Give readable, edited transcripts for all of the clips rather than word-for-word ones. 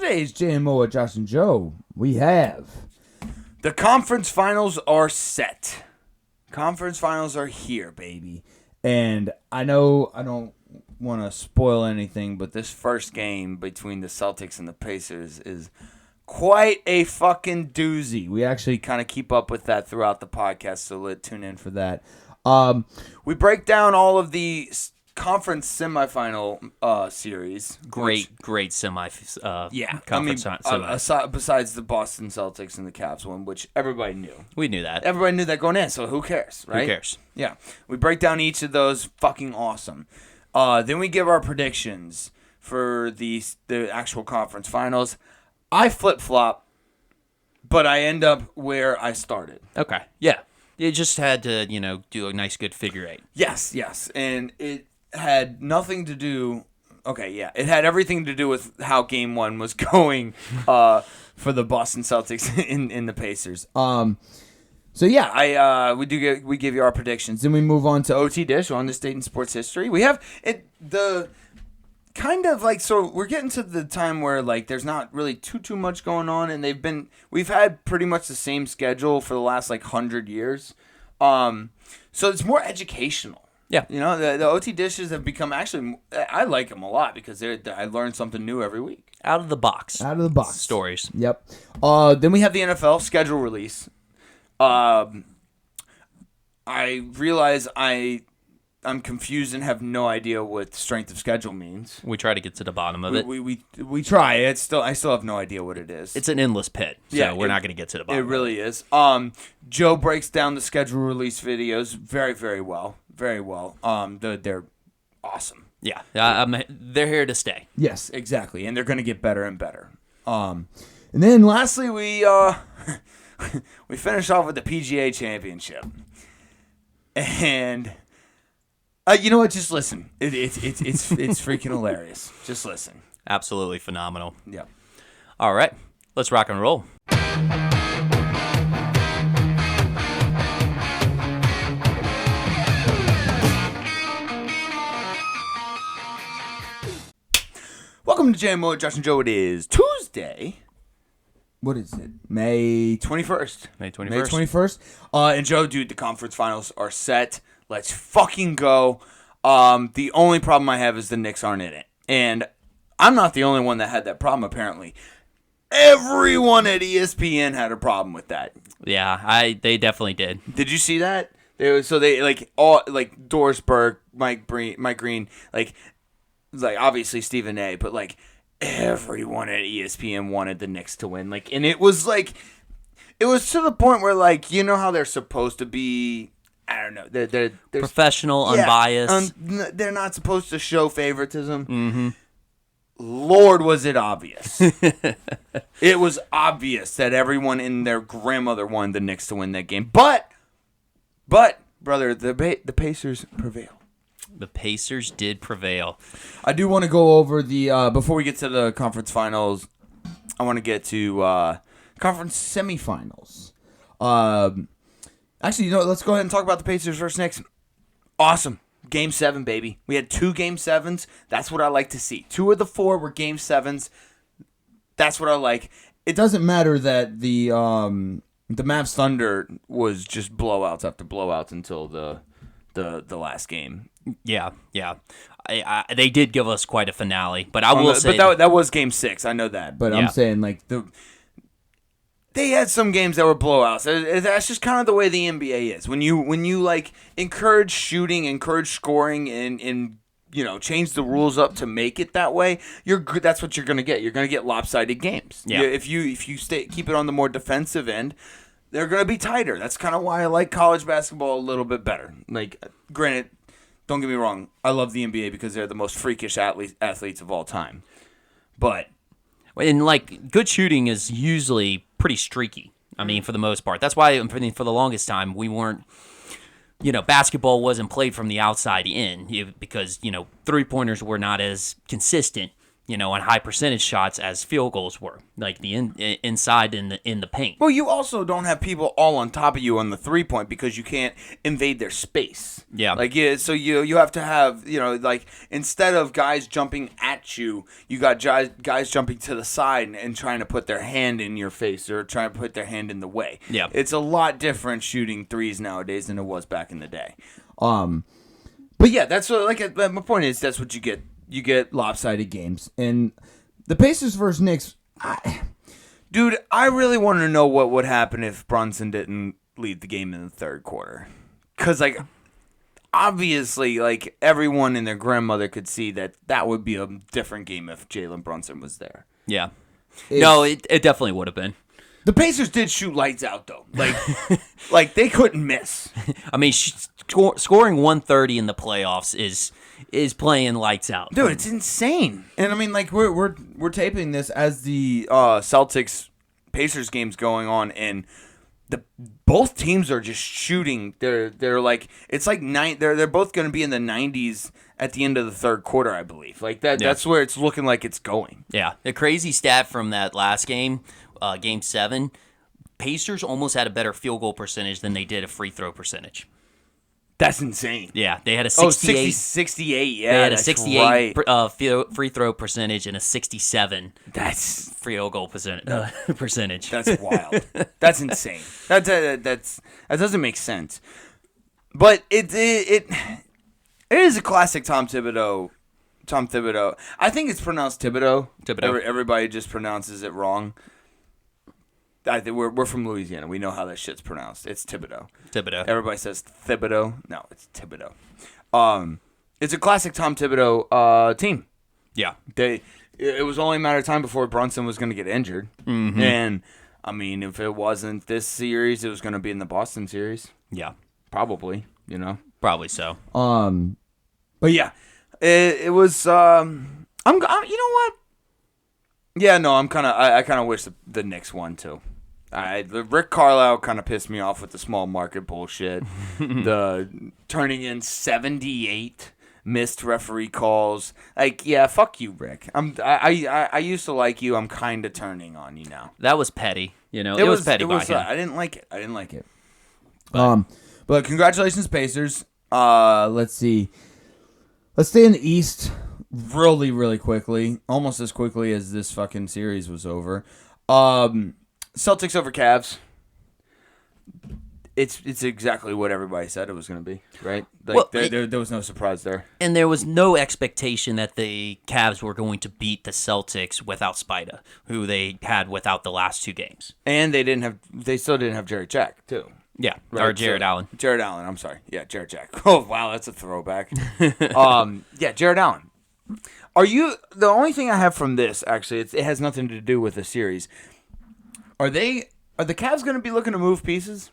today's JMO with Josh and Joe, we have... The conference finals are set. Conference finals are here, baby. And I know I don't want to spoil anything, but this first game between the Celtics and the Pacers is quite a fucking doozy. We actually kind of keep up with that throughout the podcast, so tune in for that. We break down all of the conference semifinal series. Great semi. Conference besides the Boston Celtics and the Cavs one, which everybody knew. We knew that. Everybody knew that going in, so who cares, right? Who cares? Yeah. We break down each of those. Fucking awesome. Then we give our predictions for the actual conference finals. I flip-flop, but I end up where I started. Okay. Yeah. You just had to, do a nice good figure eight. Yes. And it had nothing to do... Okay, yeah. It had everything to do with how Game 1 was going for the Boston Celtics in the Pacers. So yeah, we give you our predictions. Then we move on to OTDISH, on this date in sports history. We have the kind of like, so we're getting to the time where like there's not really too much going on, and we've had pretty much the same schedule for the last like 100 years. So it's more educational. Yeah. The OT dishes have become, actually, I like them a lot because I learn something new every week. Out of the box stories. Yep. Then we have the NFL schedule release. I realize I'm confused and have no idea what strength of schedule means. We try to get to the bottom of it. We try. I still have no idea what it is. It's an endless pit. So we're not going to get to the bottom. It really is. Joe breaks down the schedule release videos very, very well. Very well. They're awesome. Yeah. They're here to stay. Yes, exactly. And they're going to get better and better. And then lastly, we we finish off with the PGA Championship. And you know what? Just listen. It's freaking hilarious. Just listen. Absolutely phenomenal. Yeah. All right. Let's rock and roll. Welcome to JMO with Josh and Joe. It is Tuesday. What is it? May 21st. May 21st. May 21st. And Joe, dude, the conference finals are set. Let's fucking go. The only problem I have is the Knicks aren't in it. And I'm not the only one that had that problem, apparently. Everyone at ESPN had a problem with that. Yeah, they definitely did. Did you see that? They like all like Dorsberg, Mike Green, like obviously Stephen A, but like everyone at ESPN wanted the Knicks to win. Like, and it was to the point where, like, you know how they're supposed to be, I don't know, they're professional, unbiased. They're not supposed to show favoritism. Mm-hmm. Lord, was it obvious. It was obvious that everyone and their grandmother wanted the Knicks to win that game. But brother, the Pacers prevail. The Pacers did prevail. I do want to go over the before we get to the conference finals. I want to get to conference semifinals. Actually, let's go ahead and talk about the Pacers versus Knicks. Awesome. Game 7, baby. We had 2 Game 7s. That's what I like to see. 2 of the 4 were Game 7s. That's what I like. It doesn't matter that the Mavs Thunder was just blowouts after blowouts until the last game. Yeah. They did give us quite a finale, but I will say... But that was Game 6, I know that. But yeah. I'm saying, like, they had some games that were blowouts. That's just kind of the way the NBA is. When you like, encourage shooting, encourage scoring, and change the rules up to make it that way, that's what you're going to get. You're going to get lopsided games. Yeah. If you keep it on the more defensive end, they're going to be tighter. That's kind of why I like college basketball a little bit better. Like, granted, don't get me wrong, I love the NBA because they're the most freakish athletes of all time. But... And, like, good shooting is usually pretty streaky, I mean, for the most part. That's why, for the longest time, we weren't, basketball wasn't played from the outside in because, three-pointers were not as consistent, on high percentage shots as field goals were. like the inside in the paint. Well, you also don't have people all on top of you on the 3-point because you can't invade their space. Yeah. Like, yeah, so you have to have, like, instead of guys jumping at you, you got guys jumping to the side and trying to put their hand in your face or trying to put their hand in the way. Yeah. It's a lot different shooting threes nowadays than it was back in the day. But yeah, that's what, like, my point is that's what you get. You get lopsided games. And the Pacers versus Knicks, Dude, I really want to know what would happen if Brunson didn't lead the game in the third quarter. Because, like, obviously, like, everyone and their grandmother could see that would be a different game if Jalen Brunson was there. Yeah. No, it definitely would have been. The Pacers did shoot lights out, though. Like, like they couldn't miss. I mean, scoring 130 in the playoffs is playing lights out. Dude, it's insane. and I mean, like, we're taping this as the Celtics Pacers game's going on, and both teams are just shooting. They're like, it's like they're both going to be in the 90s at the end of the third quarter, I believe. Like that. Yeah. That's where it's looking like it's going. Yeah. The crazy stat from that last game, Game 7, Pacers almost had a better field goal percentage than they did a free throw percentage. That's insane. Yeah, they had a 68. 68, yeah. They had a that's 68 right. free throw percentage and a 67 That's field goal percentage. That's wild. That's insane. That doesn't make sense. But it is a classic Tom Thibodeau. I think it's pronounced Thibodeau. Everybody just pronounces it wrong. I think we're from Louisiana. We know how that shit's pronounced. It's Thibodeau. Everybody says Thibodeau. No, it's Thibodeau. It's a classic Tom Thibodeau team. Yeah. It was only a matter of time before Brunson was going to get injured. Mm-hmm. And, I mean, if it wasn't this series, it was going to be in the Boston series. Yeah. Probably, Probably so. But, yeah, it was, I'm you know what? Yeah, no, I kind of wish the Knicks won, too. Rick Carlisle kind of pissed me off with the small market bullshit. The turning in 78 missed referee calls. Like, yeah, fuck you, Rick. I used to like you. I'm kind of turning on you now. That was petty. It was petty by him. I didn't like it. But congratulations, Pacers. Let's see. Let's stay in the East really, really quickly. Almost as quickly as this fucking series was over. Celtics over Cavs. It's exactly what everybody said it was going to be, right? Like, Well, there was no surprise there. And there was no expectation that the Cavs were going to beat the Celtics without Spida, who they had without the last two games. And they still didn't have Jared Jack, too. Yeah, Right, or Jared Allen. Jared Allen, I'm sorry. Yeah, Jared Jack. Oh, wow, that's a throwback. Yeah, Jared Allen. The only thing I have from this, actually, it has nothing to do with the series. Are the Cavs going to be looking to move pieces?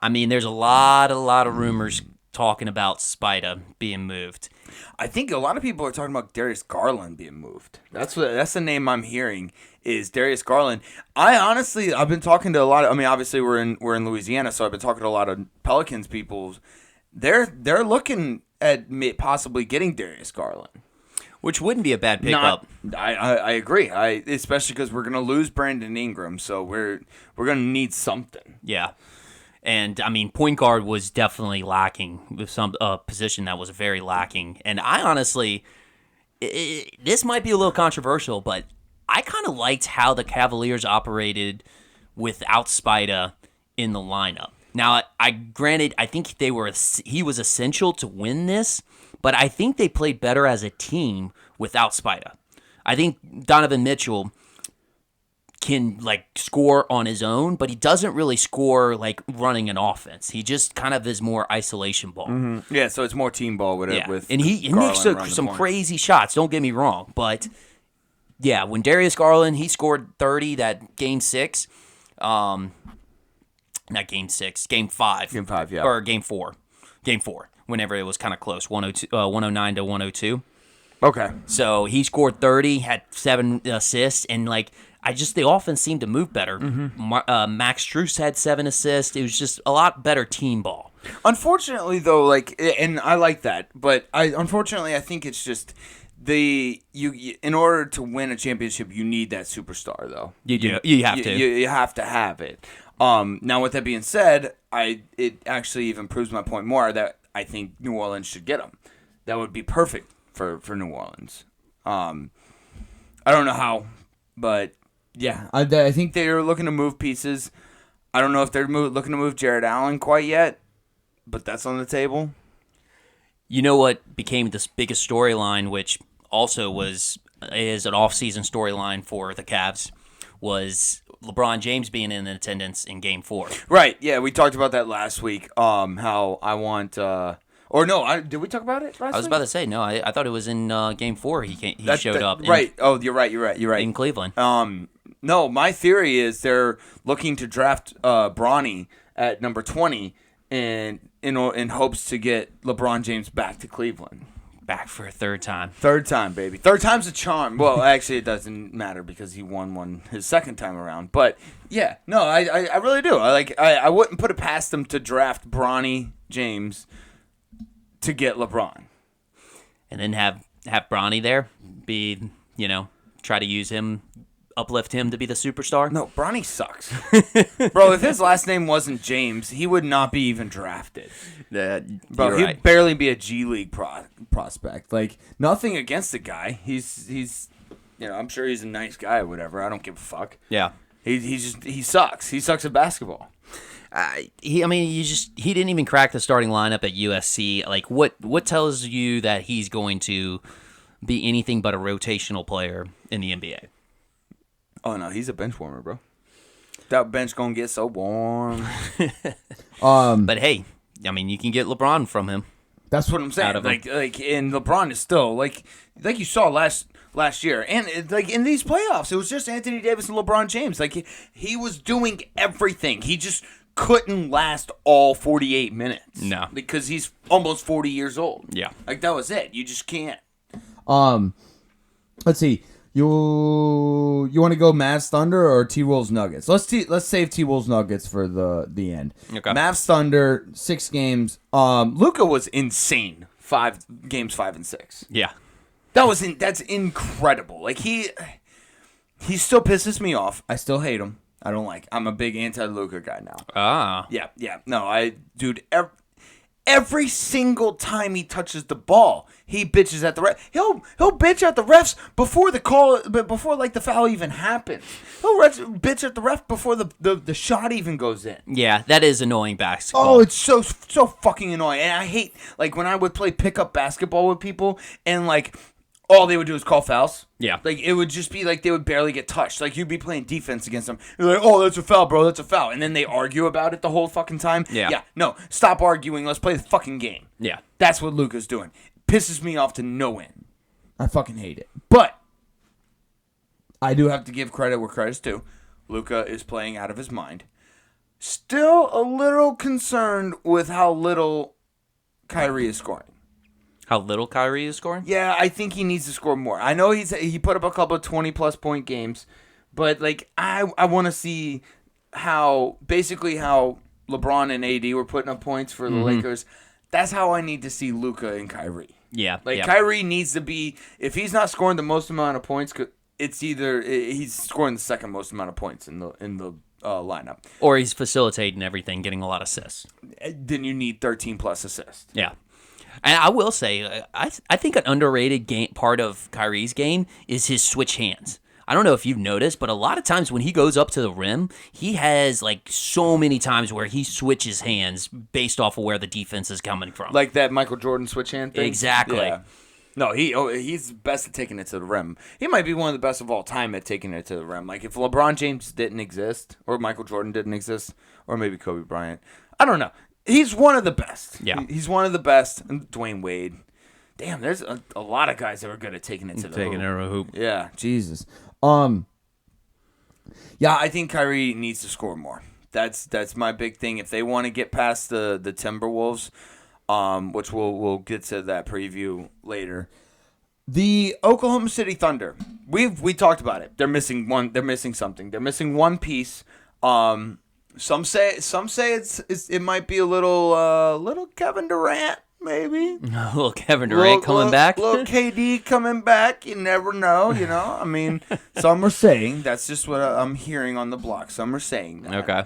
I mean, there's a lot of rumors talking about Spida being moved. I think a lot of people are talking about Darius Garland being moved. That's the name I'm hearing is Darius Garland. I've been talking to a lot of. I mean, obviously we're in Louisiana, so I've been talking to a lot of Pelicans people. They're looking at possibly getting Darius Garland, Which wouldn't be a bad pickup. I agree. Especially because we're gonna lose Brandon Ingram, so we're gonna need something. Yeah. And, I mean, point guard was definitely lacking with some position that was very lacking. And I honestly, this might be a little controversial, but I kind of liked how the Cavaliers operated without Spida in the lineup. Now, granted, I think he was essential to win this, but I think they played better as a team without Spida. I think Donovan Mitchell can score on his own, but he doesn't really score running an offense. He just kind of is more isolation ball. Mm-hmm. Yeah, so it's more team ball with it. Yeah. And he makes some crazy shots. Don't get me wrong, but yeah, when Darius Garland he scored 30 that game 6, not game 6, game 5, yeah, or game 4, whenever it was kind of close, 109 to 102. Okay, so he scored 30, had 7 assists, and the offense seemed to move better. Mm-hmm. Max Strus had 7 assists. It was just a lot better team ball. Unfortunately, though, and I like that, but unfortunately I think it's just in order to win a championship, you need that superstar though. You do. You have to. You have to have it. Now, with that being said, it actually even proves my point more that I think New Orleans should get him. That would be perfect for New Orleans. I don't know how, but yeah, I think they're looking to move pieces. I don't know if they're looking to move Jared Allen quite yet, but that's on the table. You know what became this biggest storyline, which also is an off-season storyline for the Cavs, was LeBron James being in attendance in Game 4. Right. Yeah, we talked about that last week. How I want. Did we talk about it last week? I was about to say no. I thought it was in Game 4. He showed up. Right. You're right. In Cleveland. No, my theory is they're looking to draft Bronny at number 20 and in hopes to get LeBron James back to Cleveland. Back for a third time. Third time, baby. Third time's a charm. Well, actually, it doesn't matter because he won one his second time around. But yeah, no, I really do. I wouldn't put it past them to draft Bronny James to get LeBron, and then have Bronny there be try to use him. Uplift him to be the superstar? No, Bronny sucks. Bro, if his last name wasn't James, he would not be even drafted. Bro, he'd barely be a G League prospect. Like, nothing against the guy. He's I'm sure he's a nice guy or whatever. I don't give a fuck. Yeah. He sucks. He sucks at basketball. He didn't even crack the starting lineup at USC. Like, what tells you that he's going to be anything but a rotational player in the NBA? Oh, no, he's a bench warmer, bro. That bench gonna get so warm. But hey, I mean, you can get LeBron from him. That's what I'm saying. And LeBron is still like you saw last year, and in these playoffs, it was just Anthony Davis and LeBron James. Like he was doing everything. He just couldn't last all 48 minutes. No, because he's almost 40 years old. Yeah, like that was it. You just can't. Let's see. You want to go Mavs Thunder or T-Wolves Nuggets? Let's save T-Wolves Nuggets for the end. Okay. Mavs Thunder, 6 games. Luka was insane. 5 games, 5 and 6. Yeah, that's incredible. Like he still pisses me off. I still hate him. I'm a big anti-Luka guy now. Yeah. No, every single time he touches the ball, he bitches at the ref. He'll bitch at the refs before the foul even happens. He'll bitch at the ref before the shot even goes in. Yeah, that is annoying basketball. Oh, it's so fucking annoying. And I hate when I would play pickup basketball with people and all they would do is call fouls. Yeah. It would just be they would barely get touched. You'd be playing defense against them. You're like, oh, that's a foul, bro. That's a foul. And then they argue about it the whole fucking time. Yeah. Yeah. No, stop arguing. Let's play the fucking game. Yeah. That's what Luka's doing. Pisses me off to no end. I fucking hate it. But I do have to give credit where credit's due. Luka is playing out of his mind. Still a little concerned with how little Kyrie is scoring. How little Kyrie is scoring? Yeah, I think he needs to score more. I know he put up a couple of 20-plus point games, but I want to see how LeBron and AD were putting up points for the Lakers. That's how I need to see Luka and Kyrie. Yeah. Kyrie needs to be, if he's not scoring the most amount of points, it's either he's scoring the second most amount of points in the lineup, or he's facilitating everything, getting a lot of assists. Then you need 13-plus assists. Yeah. And I will say, I think an underrated part of Kyrie's game is his switch hands. I don't know if you've noticed, but a lot of times when he goes up to the rim, he has so many times where he switches hands based off of where the defense is coming from. Like that Michael Jordan switch hand thing? Exactly. Yeah. No, he's best at taking it to the rim. He might be one of the best of all time at taking it to the rim. If LeBron James didn't exist, or Michael Jordan didn't exist, or maybe Kobe Bryant, I don't know. He's one of the best. Yeah. He's one of the best. And Dwayne Wade. Damn, there's a lot of guys that are good at taking it to the hoop. Yeah. Jesus. Yeah, I think Kyrie needs to score more. That's my big thing. If they want to get past the Timberwolves, which we'll get to that preview later. The Oklahoma City Thunder. We talked about it. They're missing something. They're missing one piece. Some say it might be a little Kevin Durant maybe. Little Kevin Durant coming back. Little KD coming back. You never know, I mean, some are saying, that's just what I'm hearing on the block. Some are saying that. Okay.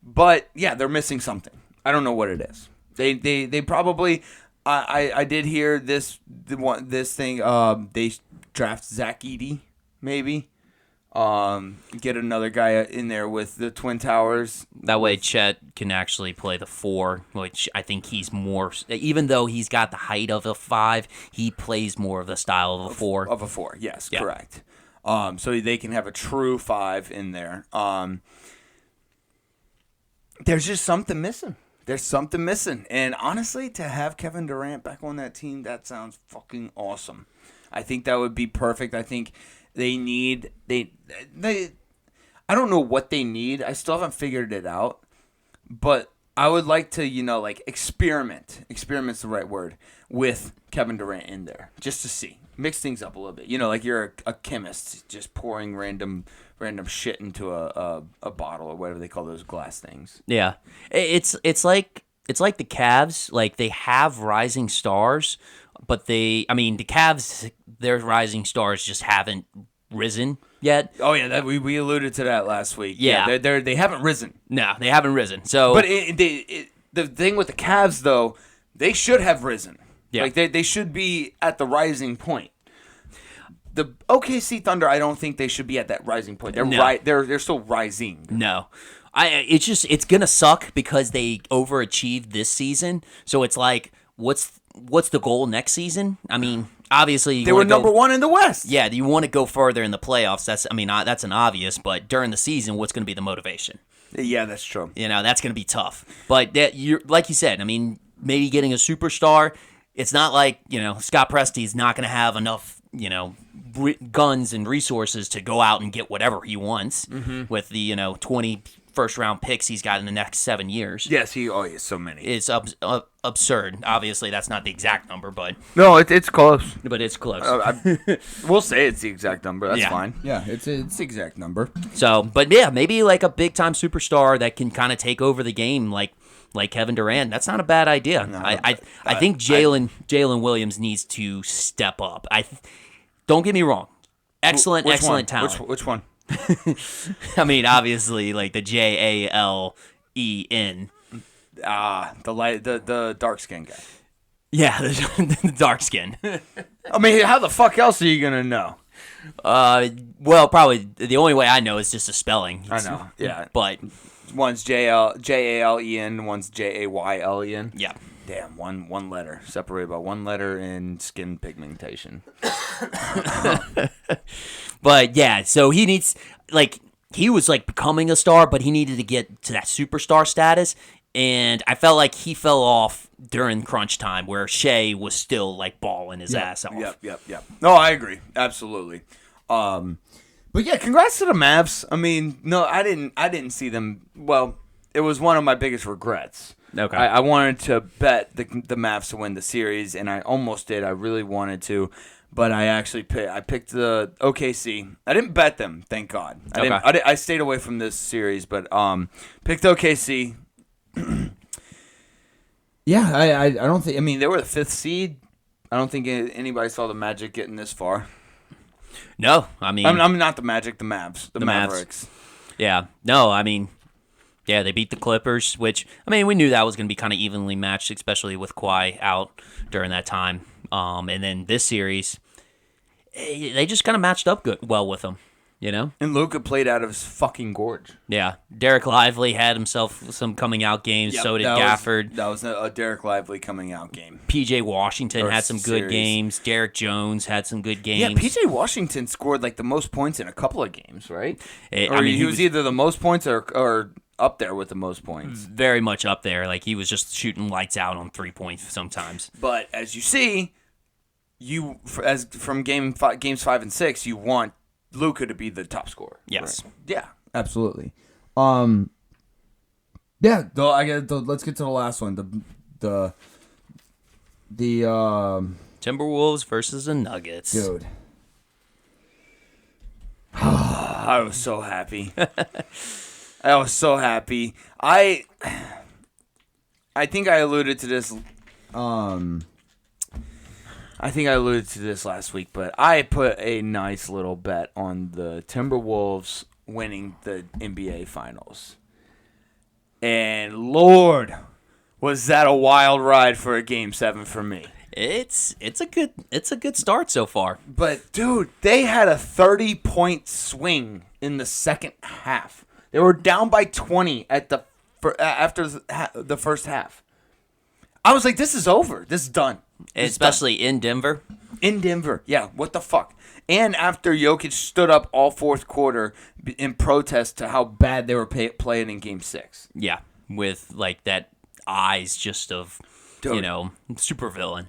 But, yeah, they're missing something. I don't know what it is. They probably... I did hear this thing. They draft Zach Edey, maybe. Get another guy in there with the Twin Towers. That way Chet can actually play the 4, which I think he's more... Even though he's got the height of a 5, he plays more of the style of a 4. Of a 4, yes, Yeah. correct. So they can have a true 5 in there. There's just something missing. There's something missing. And honestly, to have Kevin Durant back on that team, that sounds fucking awesome. I think that would be perfect. I think they need they I don't know what they need. I still haven't figured it out. But I would like to, like experiment. Experiment's the right word with Kevin Durant in there just to see. Mix things up a little bit. Like you're a chemist just pouring random shit into a bottle or whatever they call those glass things. Yeah. It's like the Cavs, like they have rising stars, but the Cavs, their rising stars just haven't risen yet. Oh yeah, we alluded to that last week. Yeah, they haven't risen. No, they haven't risen. So, but the thing with the Cavs though, they should have risen. Yeah. Like they should be at the rising point. The OKC Thunder, I don't think they should be at that rising point. They're still rising. No. It's gonna suck because they overachieved this season. So it's like, what's the goal next season? I mean, obviously they were number 1 in the West. Yeah, you want to go further in the playoffs. That's an obvious. But during the season, what's going to be the motivation? Yeah, that's true. That's going to be tough. But like you said, I mean, maybe getting a superstar. It's not like Scott Presti's not going to have enough guns and resources to go out and get whatever he wants with the 20 first-round picks he's got in the next 7 years. Yes, he has so many. It's absurd. Obviously, that's not the exact number, but no, it's close. But it's close. We'll say it's the exact number. That's Yeah. fine. Yeah, it's the exact number. So, but yeah, maybe like a big-time superstar that can kind of take over the game, like Kevin Durant. That's not a bad idea. No, I think Jalen Williams needs to step up. Don't get me wrong. Excellent talent. Which one? I mean, obviously, like the JALEN. The dark skin guy. Yeah, the dark skin. I mean, how the fuck else are you gonna know? Well, probably the only way I know is just a spelling. I know. Yeah, but one's JALEN, one's JAYLEN. Yeah. Damn, one letter separated by one letter in skin pigmentation. But yeah, so he needs he was becoming a star, but he needed to get to that superstar status, and I felt like he fell off during crunch time where Shea was still balling his ass off. Yep. No, I agree, absolutely. But yeah, congrats to the Mavs. I mean, no, I didn't see them. Well, it was one of my biggest regrets. Okay. I wanted to bet the Mavs to win the series, and I almost did. I really wanted to, but I actually picked the OKC. I didn't bet them, thank God. I stayed away from this series, but picked OKC. Yeah, I don't think. I mean, they were the 5th seed. I don't think anybody saw the Magic getting this far. No, I mean, I'm not the Magic, the Mavs, the Mavericks. Mavs. Yeah, no, I mean. Yeah, they beat the Clippers, which, I mean, we knew that was going to be kind of evenly matched, especially with Kawhi out during that time. And then this series, they just kind of matched up well with them, And Luka played out of his fucking gorge. Yeah. Derek Lively had himself some coming out games, Yep, so did Gafford. That was a Derek Lively coming out game. PJ Washington had some good series. games. Derek Jones had some good games. Yeah, PJ Washington scored the most points in a couple of games, right? He was either the most points or up there with the most points. Very much up there. He was just shooting lights out on 3 points sometimes. But as you see, from games 5 and 6, you want Luka to be the top scorer. Yes. Right? Yeah. Absolutely. Yeah. Let's get to the last one. The Timberwolves versus the Nuggets. dude. I was so happy. I was so happy. I think I alluded to this I think I alluded to this last week, but I put a nice little bet on the Timberwolves winning the NBA Finals. And Lord, was that a wild ride for a Game 7 for me. It's a good start so far. But dude, they had a 30-point swing in the second half. They were down by 20 after the first half. I was like, this is over. This is done. Especially in Denver. In Denver. Yeah, what the fuck? And after Jokic stood up all fourth quarter in protest to how bad they were playing in Game 6. Yeah, with like that eyes just of, Dude. super villain.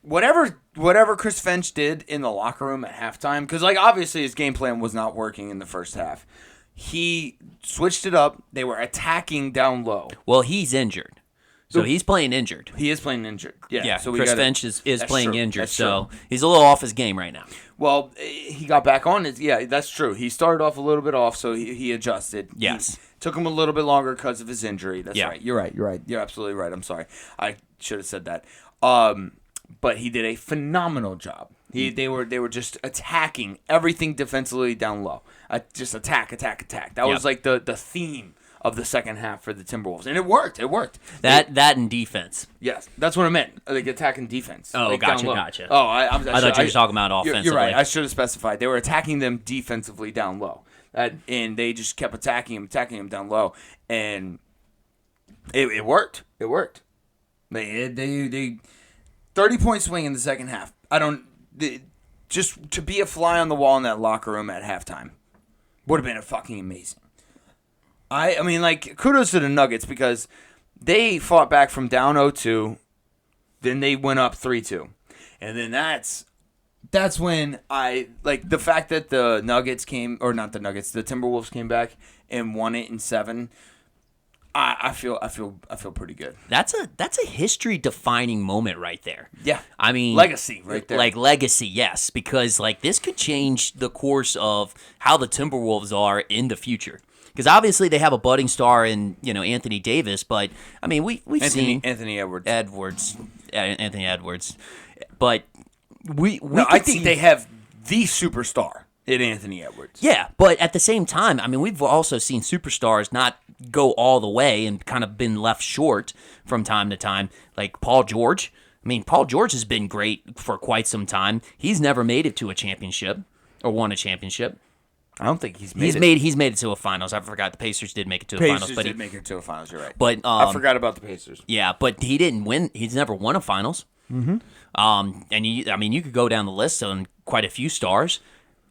Whatever Chris Finch did in the locker room at halftime, because like obviously his game plan was not working in the first half. He switched it up. They were attacking down low. Well, he's injured. So he's playing injured. He is playing injured. Yeah. So Chris Finch is playing true. injured. That's So true. he's a little off his game right now. Well, he got back on it. Yeah, that's true. He started off a little bit off, so he adjusted. Yes. Took him a little bit longer because of his injury. That's Yeah. right. You're right. You're absolutely right. I'm sorry. I should have said that. But he did a phenomenal job. They were just attacking everything defensively down low. Just attack. That was like the theme of the second half for the Timberwolves, and it worked. That and defense. Yes, that's what I meant. Like attacking defense. Oh, like down gotcha, low. gotcha. Oh, I thought you were talking about offensively. You're right. I should have specified. They were attacking them defensively down low, and they just kept attacking him down low, and it worked. It worked. They 30-point swing in the second half. Just to be a fly on the wall in that locker room at halftime would have been fucking amazing. I mean, like, kudos to the Nuggets because they fought back from down 0-2, then they went up 3-2. And then that's when I, like, the fact that the Nuggets came, or not the Nuggets, the Timberwolves came back and won it in 7, I feel pretty good. That's a history-defining moment right there. Yeah. I mean, legacy right there. Like legacy, yes, because like this could change the course of how the Timberwolves are in the future. Because obviously they have a budding star in Anthony Davis, but I mean we've seen Anthony Edwards. Anthony Edwards, but I think they have the superstar in Anthony Edwards. Yeah, but at the same time, I mean we've also seen superstars not go all the way and kind of been left short from time to time, like Paul George. I mean Paul George has been great for quite some time. He's never made it to a championship or won a championship. I don't think he's made it. He's made it to a finals. I forgot the Pacers did make it to a finals, but Pacers did make it to a finals. You're right. But I forgot about the Pacers. Yeah, but he didn't win. He's never won a finals. Mm-hmm. And you could go down the list on quite a few stars.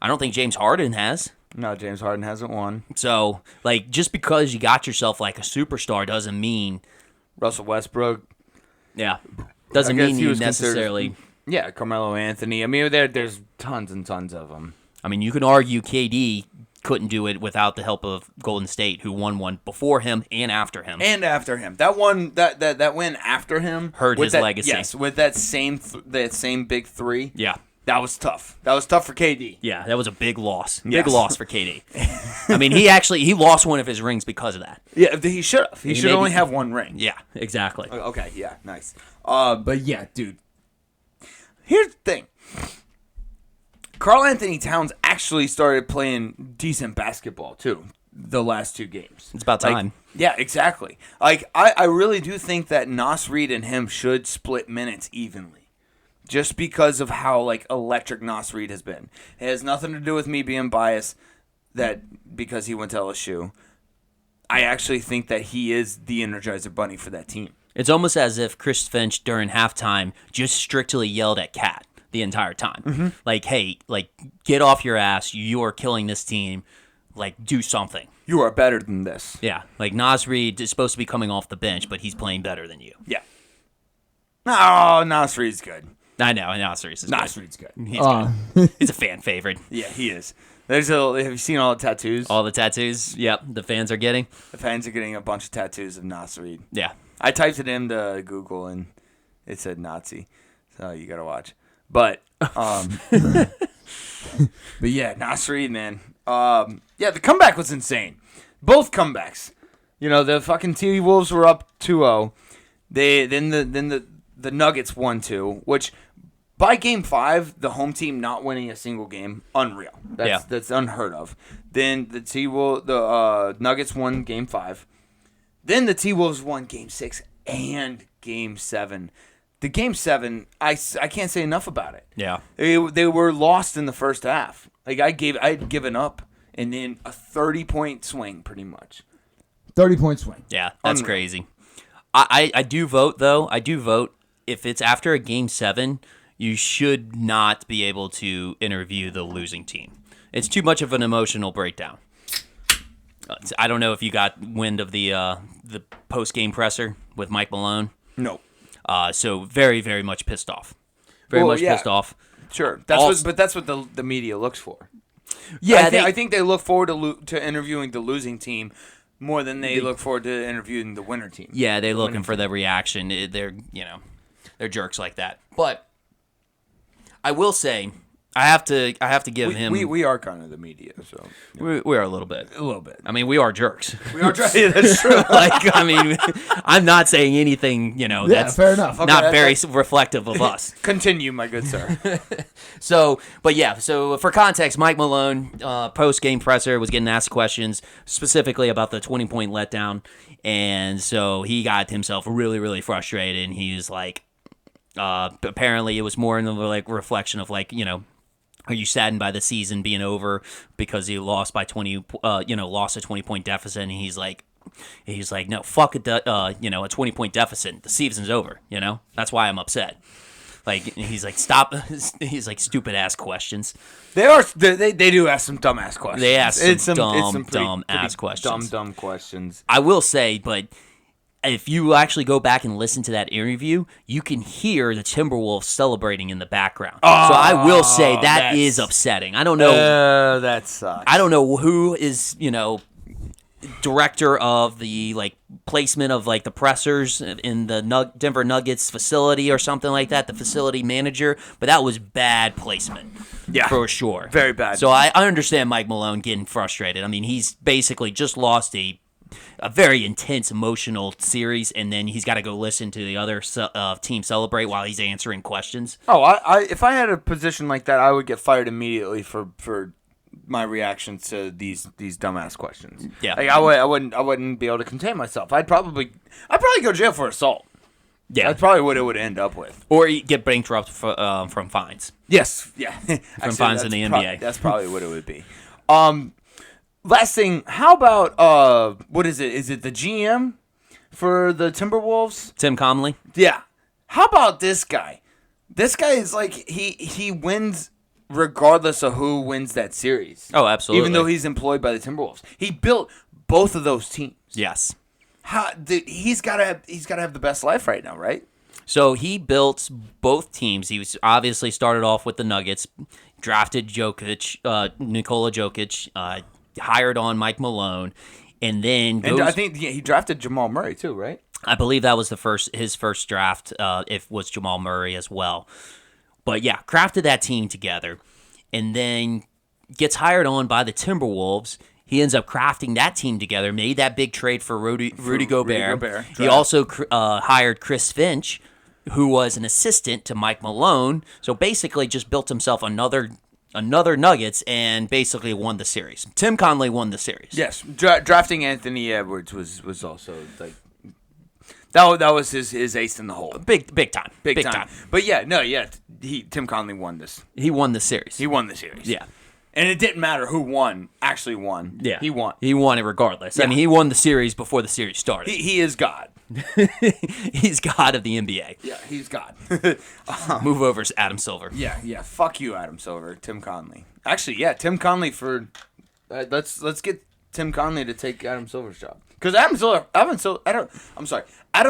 I don't think James Harden has. No, James Harden hasn't won. So, like, just because you got yourself like a superstar doesn't mean Russell Westbrook. Yeah, doesn't mean he you was necessarily. Yeah, Carmelo Anthony. I mean, there's tons and tons of them. I mean, you can argue KD couldn't do it without the help of Golden State, who won one before him and after him. That one, that win after him hurt his legacy. Yes, with that same big three. Yeah. That was tough. That was tough for KD. Yeah, that was a big loss. Yes. Big loss for KD. I mean, he lost one of his rings because of that. Yeah, he should have. He should only have one ring. Yeah, exactly. Okay, yeah, nice. But yeah, dude. Here's the thing. Karl Anthony Towns actually started playing decent basketball too the last 2 games. It's about time. Yeah, exactly. Like I really do think that Nas Reed and him should split minutes evenly. Just because of how like electric Nas Reed has been. It has nothing to do with me being biased that because he went to LSU. I actually think that he is the Energizer Bunny for that team. It's almost as if Chris Finch during halftime just strictly yelled at Cat the entire time. Mm-hmm. Like, hey, like, get off your ass. You are killing this team. Like, do something. You are better than this. Yeah. Like, Nas Reed is supposed to be coming off the bench, but he's playing better than you. Yeah. No, Nas Reed's good. I know. Nas Reed's Reed's good. He's good. He's a fan favorite. Yeah, he is. Have you seen all the tattoos? All the tattoos? Yep. The fans are getting. The fans are getting a bunch of tattoos of Nas Reed. Yeah. I typed it into Google and it said Nazi. So you got to watch. But yeah, Nas Reed, man. Yeah, the comeback was insane. Both comebacks. The fucking T-Wolves were up 2-0. The Nuggets won 2, which by game 5, the home team not winning a single game, unreal. That's unheard of. Then the Nuggets won game 5. Then the T-Wolves won game 6 and game 7. The game 7, I can't say enough about it. Yeah. They were lost in the first half. Like I'd given up, and then a 30-point swing, pretty much. 30-point swing. Yeah, that's crazy. I do vote, though. I do vote if it's after a game 7, you should not be able to interview the losing team. It's too much of an emotional breakdown. I don't know if you got wind of the post-game presser with Mike Malone. No. So very, very much pissed off. Pissed off. Sure. That's what the media looks for. Yeah, I think they look forward to interviewing the losing team more than they look forward to interviewing the winner team. Yeah, they're looking for the reaction. They're jerks like that. But I will say, I have to give him. We are kind of the media, so we are a little bit. A little bit. I mean, we are jerks. We are jerks. Yeah, that's true. I'm not saying anything. That's fair enough. Not very reflective of us. Continue, my good sir. So for context, Mike Malone, post-game presser, was getting asked questions specifically about the 20-point letdown, and so he got himself really, really frustrated, and he was like, apparently it was more in the reflection of are you saddened by the season being over because you lost by 20, lost a 20-point deficit? And he's like, no, fuck it, a 20-point deficit. The season's over, That's why I'm upset. He's like, stop. He's like, stupid ass questions. They do ask some dumb ass questions. They ask some dumb ass questions. Dumb questions. I will say, but if you actually go back and listen to that interview, you can hear the Timberwolves celebrating in the background. So I will say that is upsetting. I don't know. That sucks. I don't know who is, director of the placement of the pressers in the Denver Nuggets facility or something like that, the facility manager, but that was bad placement. Yeah. For sure. Very bad. So I understand Mike Malone getting frustrated. I mean, he's basically just lost a very intense emotional series, and then he's got to go listen to the other team celebrate while he's answering questions. Oh, if I had a position like that, I would get fired immediately for my reactions to these dumbass questions. Yeah, I wouldn't be able to contain myself. I'd probably go to jail for assault. Yeah, that's probably what it would end up with. Or you get bankrupt from fines. Yes, yeah, from fines in the NBA. That's probably what it would be. Last thing, how about what is it? Is it the GM for the Timberwolves? Tim Conley? Yeah. How about this guy? This guy is he wins regardless of who wins that series. Oh, absolutely. Even though he's employed by the Timberwolves. He built both of those teams. Yes. He's gotta have the best life right now, right? So he built both teams. He was obviously started off with the Nuggets, drafted Nikola Jokic, hired on Mike Malone, and then I think he drafted Jamal Murray too, right? I believe that was his first draft. If was Jamal Murray as well, but yeah, crafted that team together, and then gets hired on by the Timberwolves. He ends up crafting that team together, made that big trade for Rudy Gobert. He also hired Chris Finch, who was an assistant to Mike Malone. So basically, just built himself another Nuggets and basically won the series. Tim Conley won the series. Yes, drafting Anthony Edwards was also that was his ace in the hole. Big time. But Tim Conley won this. He won the series. Yeah. And it didn't matter who actually won. Yeah. He won. He won it regardless. Yeah. I mean, he won the series before the series started. He is God. He's God of the NBA. Yeah, he's God. Move over to Adam Silver. Yeah. Fuck you, Adam Silver. Tim Conley. Actually, yeah, Tim Conley for... let's get Tim Conley to take Adam Silver's job. Because Adam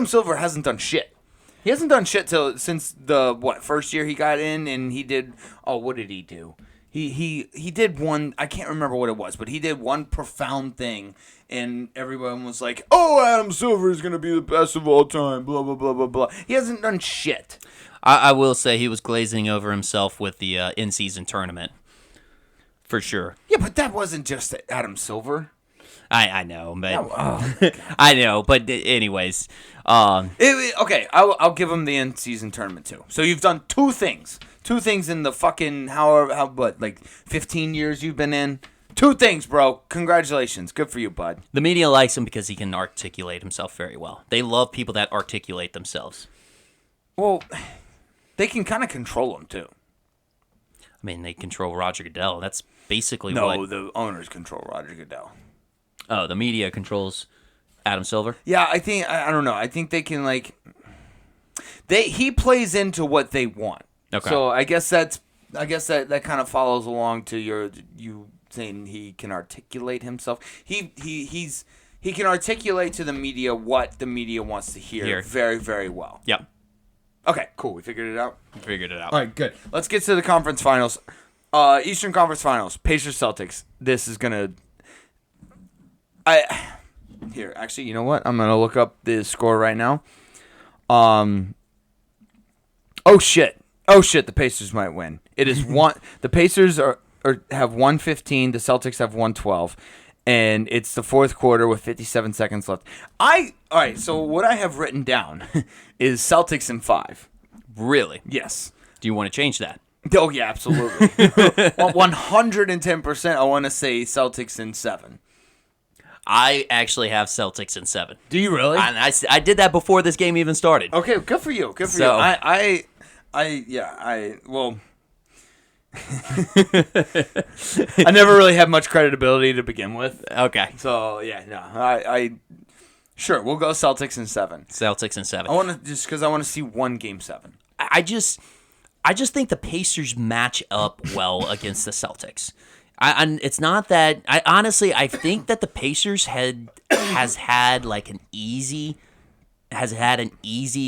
Silver hasn't done shit. He hasn't done shit since the, first year he got in, and he did... Oh, what did he do? He did one, I can't remember what it was, but he did one profound thing, and everyone was like, oh, Adam Silver is going to be the best of all time, blah, blah, blah, blah, blah. He hasn't done shit. I will say he was glazing over himself with the in-season tournament, for sure. Yeah, but that wasn't just Adam Silver. I know, but I know, but anyways, Okay, I'll give him the in-season tournament too. So you've done two things in the fucking like 15 years you've been in. Two things, bro. Congratulations. Good for you, bud. the media likes him because he can articulate himself very well. They love people that articulate themselves. Well, they can kind of control him too. I mean, they control Roger Goodell. That's basically No, what. the owners control Roger Goodell. Oh, the media controls Adam Silver. Yeah, I think I don't know. I think they can he plays into what they want. Okay. So I guess that kind of follows along to you saying he can articulate himself. He can articulate to the media what the media wants to hear very, very well. Yep. Okay, cool. We figured it out. Figured it out. All right, good. Let's get to the conference finals. Eastern Conference Finals. Pacers Celtics. This is gonna. Here, actually, you know what? I'm gonna look up the score right now. Oh shit! The Pacers might win. It is one. The Pacers have 115. The Celtics have 112, and it's the fourth quarter with 57 seconds left. All right. So what I have written down is Celtics in 5. Really? Yes. Do you want to change that? Oh yeah, absolutely. 110%. I want to say Celtics in 7. I actually have Celtics in 7. Do you really? And I did that before this game even started. Okay, good for you. Good for you. So- Well, I never really had much credibility to begin with. Okay. So yeah, no, sure, we'll go Celtics in 7. Celtics in 7. I want to just because I want to see one game 7. I just think the Pacers match up well against the Celtics. It's not that I think that the Pacers has had an easy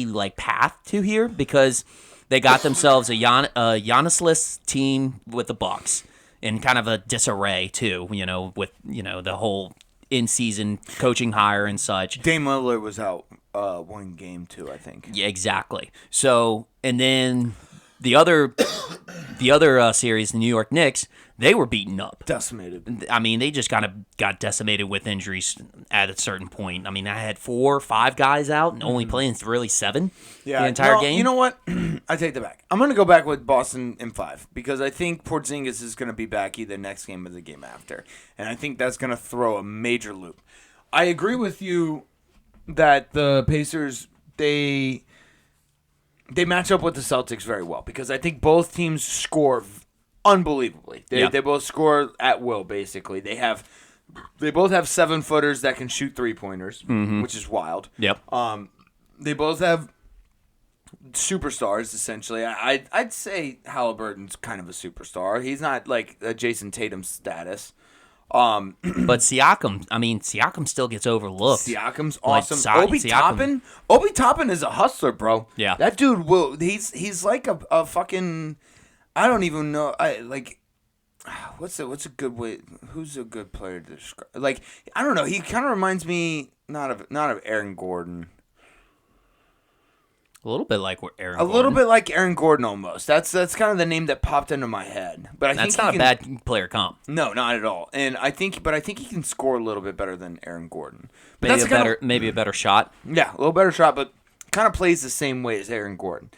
like path to here because they got themselves a Giannis-less team with the Bucks in kind of a disarray too, with the whole in-season coaching hire and such. Dame Lillard was out one game too, I think. Yeah, exactly. So, and then the other series, the New York Knicks, they were beaten up. Decimated. I mean, they just kind of got decimated with injuries at a certain point. I mean, I had 4 or 5 guys out and only playing really 7 the entire game. You know what? I take that back. I'm going to go back with Boston in 5 because I think Porzingis is going to be back either next game or the game after. And I think that's going to throw a major loop. I agree with you that the Pacers, they match up with the Celtics very well because I think both teams score unbelievably. They both score at will, basically. They both have 7-footers that can shoot 3-pointers, which is wild. Yep. They both have superstars, essentially. I'd say Halliburton's kind of a superstar. He's not like a Jason Tatum status. But Siakam still gets overlooked. Siakam's Like, awesome. Obi Toppin is a hustler, bro. Yeah. That dude he's like a fucking, I don't even know. What's a good way? Who's a good player to describe? Like, I don't know. He kind of reminds me not of Aaron Gordon. A little bit like Aaron. A little bit like Aaron Gordon, almost. That's kind of the name that popped into my head. But I think that's not a bad player comp. No, not at all. And I think he can score a little bit better than Aaron Gordon. But Maybe a better shot. Yeah, a little better shot, but kind of plays the same way as Aaron Gordon.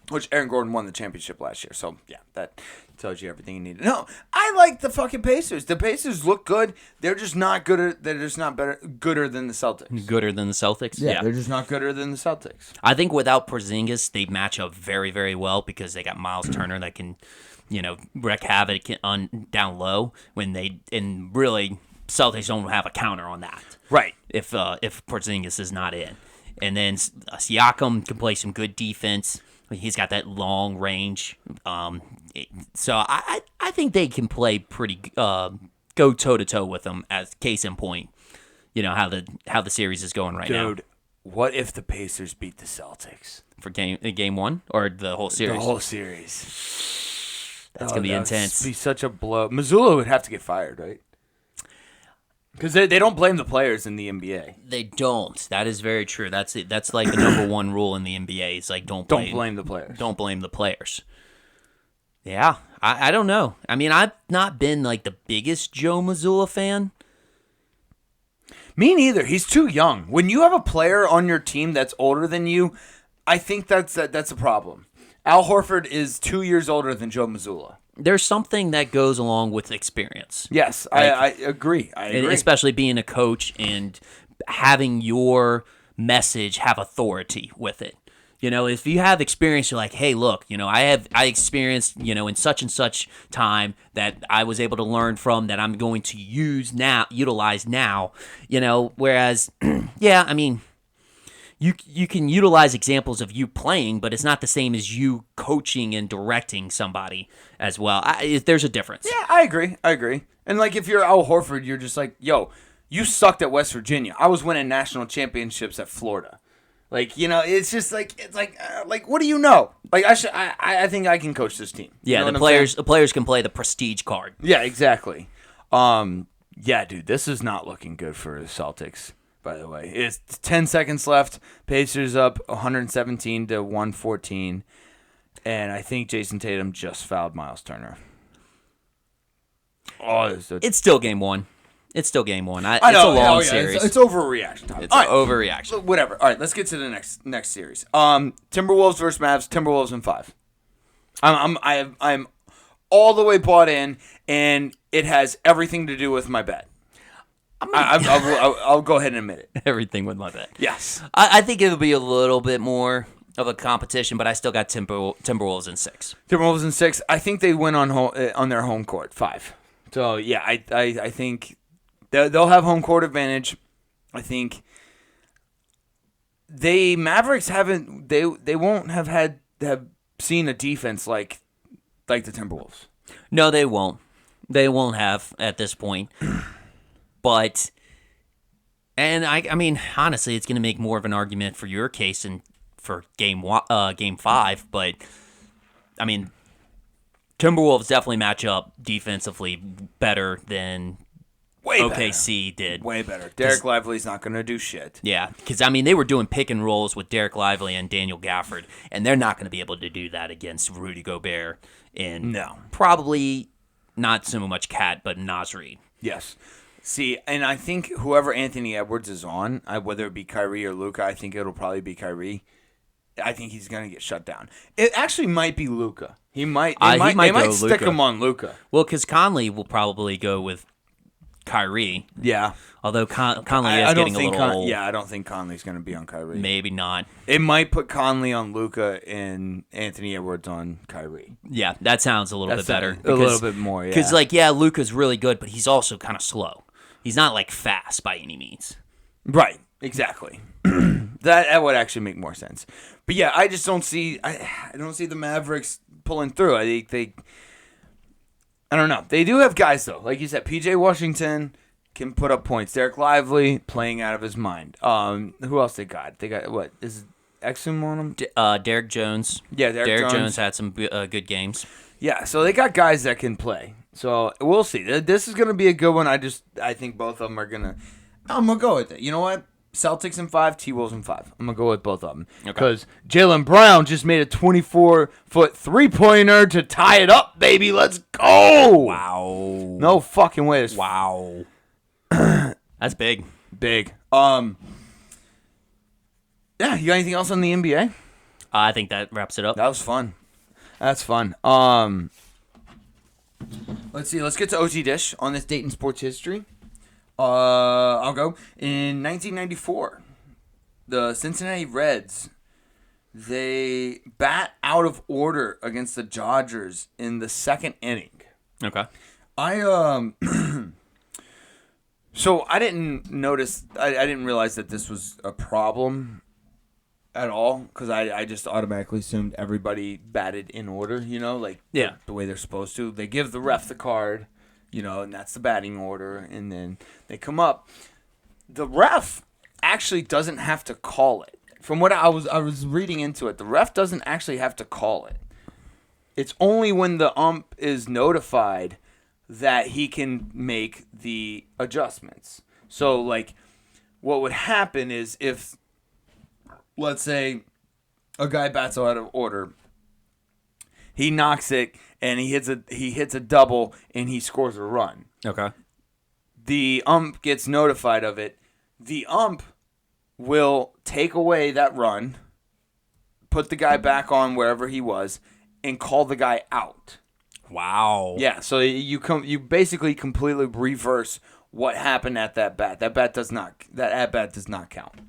Which Aaron Gordon won the championship last year. So, yeah, that tells you everything you need to know. I like the fucking Pacers. The Pacers look good. They're just not gooder than the Celtics. Gooder than the Celtics? Yeah, they're just not gooder than the Celtics. I think without Porzingis, they match up very, very well because they got Miles Turner that can, wreak havoc down low and really Celtics don't have a counter on that. Right. If Porzingis is not in. And then Siakam can play some good defense. He's got that long range. So I think they can play pretty go toe-to-toe with them as case in point. How the series is going right now. Dude, what if the Pacers beat the Celtics? For game 1 or the whole series? The whole series. That's going to be intense. That'd be such a blow. Missoula would have to get fired, right? Because they don't blame the players in the NBA. They don't. That is very true. That's it. That's like the number 1 rule in the NBA. It's like don't blame the players. Don't blame the players. Yeah, I don't know. I mean, I've not been like the biggest Joe Mazzulla fan, Me neither. He's too young. When you have a player on your team that's older than you, I think that's a problem. Al Horford is 2 years older than Joe Mazzulla. There's something that goes along with experience. Yes, Like, I agree. I agree. especially being a coach and having your message have authority with it. If you have experience, you're like, hey, look, I experienced, in such and such time that I was able to learn from that I'm going to utilize now, whereas, yeah, I mean, you can utilize examples of you playing, but it's not the same as you coaching and directing somebody as well. There's a difference. Yeah, I agree. And like if you're Al Horford, you're just like, yo, you sucked at West Virginia. I was winning national championships at Florida. Like, it's just like what do you know? Like I think I can coach this team. Yeah, the players can play the prestige card. Yeah, exactly. Yeah, dude, this is not looking good for the Celtics. By the way, it's 10 seconds left. Pacers up 117 to 114, and I think Jason Tatum just fouled Miles Turner. Oh, it's still game one. It's a long series. It's overreaction time. It's overreaction. Whatever. All right, let's get to the next series. Timberwolves versus Mavs. Timberwolves in 5. I'm all the way bought in, and it has everything to do with my bet. I'll go ahead and admit it. Everything with my bet. Yes. I think it'll be a little bit more of a competition, but I still got Timberwolves in 6. Timberwolves in 6. I think they win on their home court. 5. So yeah, I think they'll have home court advantage. I think Mavericks haven't. They won't have seen a defense like the Timberwolves. No, they won't. They won't have at this point. But, and I mean, honestly, it's going to make more of an argument for your case and for game 5. But, I mean, Timberwolves definitely match up defensively better than OKC did. Way better. Derek Lively's not going to do shit. Yeah, because, I mean, they were doing pick and rolls with Derek Lively and Daniel Gafford, and they're not going to be able to do that against Rudy Gobert and probably not so much Cat, but Naz Reid. Yes. See, and I think whoever Anthony Edwards is on, whether it be Kyrie or Luka, I think it'll probably be Kyrie. I think he's going to get shut down. It actually might be Luka. They might stick him on Luka. Well, because Conley will probably go with Kyrie. Yeah. Although Conley is getting a little old. Yeah, I don't think Conley's going to be on Kyrie. Maybe not. It might put Conley on Luka and Anthony Edwards on Kyrie. Yeah, that sounds a little bit better. A little bit more, yeah. Because, Luka's really good, but he's also kind of slow. He's not, fast by any means. Right, exactly. That would actually make more sense. But, yeah, I just don't see I don't see the Mavericks pulling through. I think I don't know. They do have guys, though. Like you said, PJ Washington can put up points. Derek Lively playing out of his mind. Who else they got? They got, what, is Exum on them? Derek Jones. Yeah, Derek Jones had some good games. Yeah, so they got guys that can play. So we'll see. This is going to be a good one. I think both of them are going to. I'm going to go with it. You know what? Celtics in 5, T-Wolves in 5. I'm going to go with both of them. Because Jaylen Brown just made a 24-foot three-pointer to tie it up, baby. Let's go. Wow. No fucking way. Wow. That's big. Big. Yeah, you got anything else on the NBA? I think that wraps it up. That was fun. That's fun. Let's see. Let's get to OTDISH on this Dayton sports history. I'll go. In 1994, the Cincinnati Reds, they bat out of order against the Dodgers in the second inning. Okay. So I didn't notice. I didn't realize that this was a problem at all, because I just automatically assumed everybody batted in order, the way they're supposed to. They give the ref the card, and that's the batting order, and then they come up. The ref actually doesn't have to call it. From what I was reading into it, the ref doesn't actually have to call it. It's only when the ump is notified that he can make the adjustments. So, what would happen is if, let's say, a guy bats out of order, he knocks it and he hits a double and he scores a run. Okay. The ump gets notified of it. the ump will take away that run, put the guy back on wherever he was, and call the guy out. Wow. Yeah, so you basically completely reverse what happened at that bat. That at bat does not count.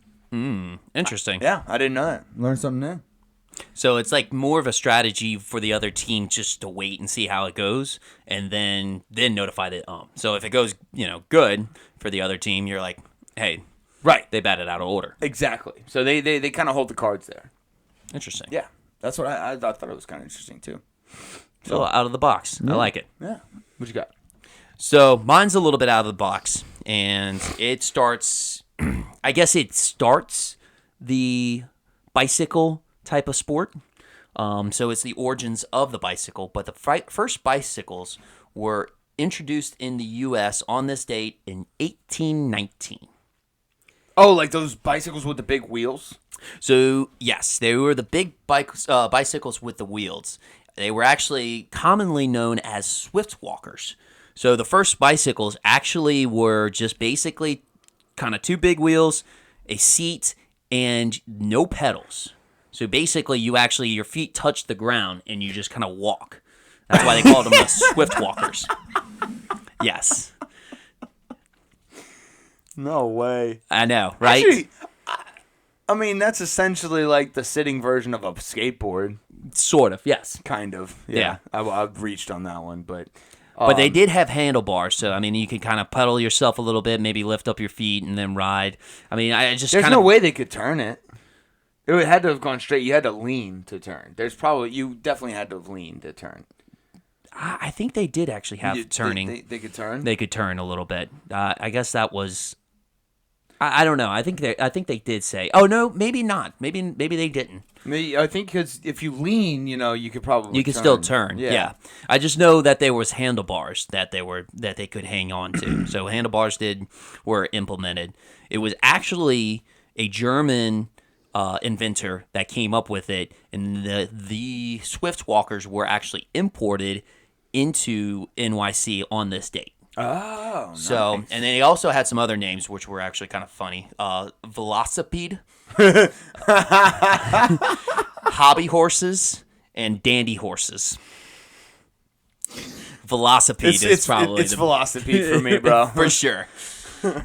Interesting. Yeah, I didn't know that. Learned something new. So it's like more of a strategy for the other team just to wait and see how it goes, and then notify the ump. So if it goes, good for the other team, you're like, hey, Right. they batted out of order. Exactly. So they kind of hold the cards there. Interesting. Yeah, that's what I thought it was kind of interesting too. So out of the box. I like it. Yeah. What you got? So mine's a little bit out of the box, and it starts. I guess it starts the bicycle type of sport. So it's the origins of the bicycle, but the first bicycles were introduced in the U.S. on this date in 1819. Oh, like those bicycles with the big wheels? So yes, they were the big bicycles with the wheels. They were actually commonly known as swift walkers. So the first bicycles actually were just basically kind of two big wheels, a seat, and no pedals. So basically, your feet touch the ground and you just kind of walk. That's why they called them the swift walkers. Yes. No way. I know, right? Actually, I mean, that's essentially like the sitting version of a skateboard. Sort of, yes. Kind of. Yeah. I've reached on that one, but... But they did have handlebars, so, I mean, you could kind of pedal yourself a little bit, maybe lift up your feet and then ride. I mean, There's no way they could turn it. It had to have gone straight. You had to lean to turn. You definitely had to have leaned to turn. I think they did actually have turning. They could turn? They could turn a little bit. I guess that was... I don't know. I think they did say. Oh no, maybe not. Maybe they didn't. I think because if you lean, you could probably still turn. Yeah. I just know that there was handlebars that they could hang on to. So handlebars were implemented. It was actually a German inventor that came up with it, and the Swift walkers were actually imported into NYC on this date. Oh, so nice. And they also had some other names which were actually kind of funny. Velocipede, hobby horses, and dandy horses. Velocipede is probably it's velocipede for me, bro. for sure.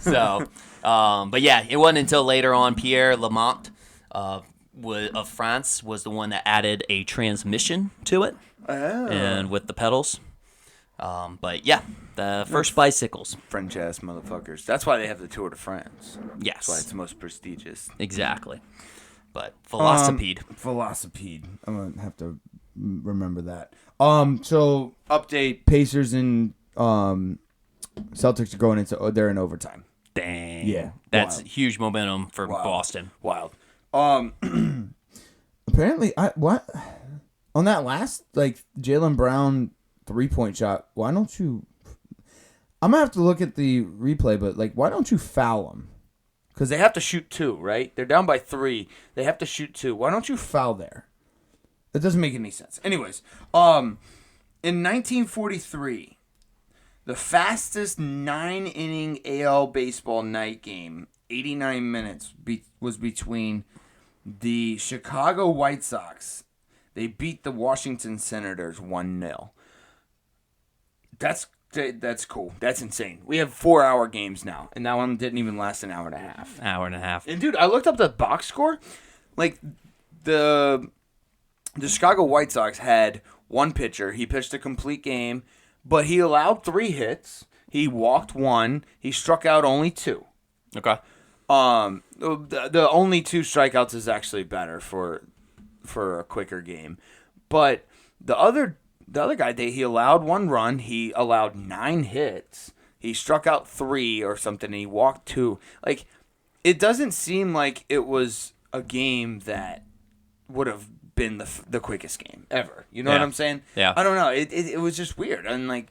So, but yeah, it wasn't until later on Pierre Lamont of France was the one that added a transmission to it, and with the pedals. But yeah, the first bicycles. French ass motherfuckers. That's why they have the Tour de France. Yes. That's why it's the most prestigious. Exactly. But velocipede. Velocipede. I'm gonna have to remember that. So update: Pacers and Celtics are going into. They're in overtime. Dang. Yeah. That's Wild. huge momentum for Wild. Boston. Wild. Apparently, what on that last Jaylen Brown 3-point shot? Why don't you? I'm gonna have to look at the replay, but why don't you foul him? Because they have to shoot 2, right? They're down by 3. They have to shoot 2. Why don't you foul there? That doesn't make any sense. Anyways, in 1943, the fastest 9-inning AL baseball night game, 89 minutes, was between the Chicago White Sox. They beat the Washington Senators 1-0. That's cool. That's insane. We have 4-hour games now, and that one didn't even last an hour and a half. Hour and a half. And dude, I looked up the box score. The Chicago White Sox had one pitcher. He pitched a complete game, but he allowed 3 hits. He walked 1. He struck out only 2. Okay. The only 2 strikeouts is actually better for a quicker game, but the other guy, he allowed 1 run. He allowed 9 hits. He struck out 3 or something. And he walked 2. It doesn't seem like it was a game that would have been the quickest game ever. You know what I'm saying? Yeah. I don't know. It was just weird. And I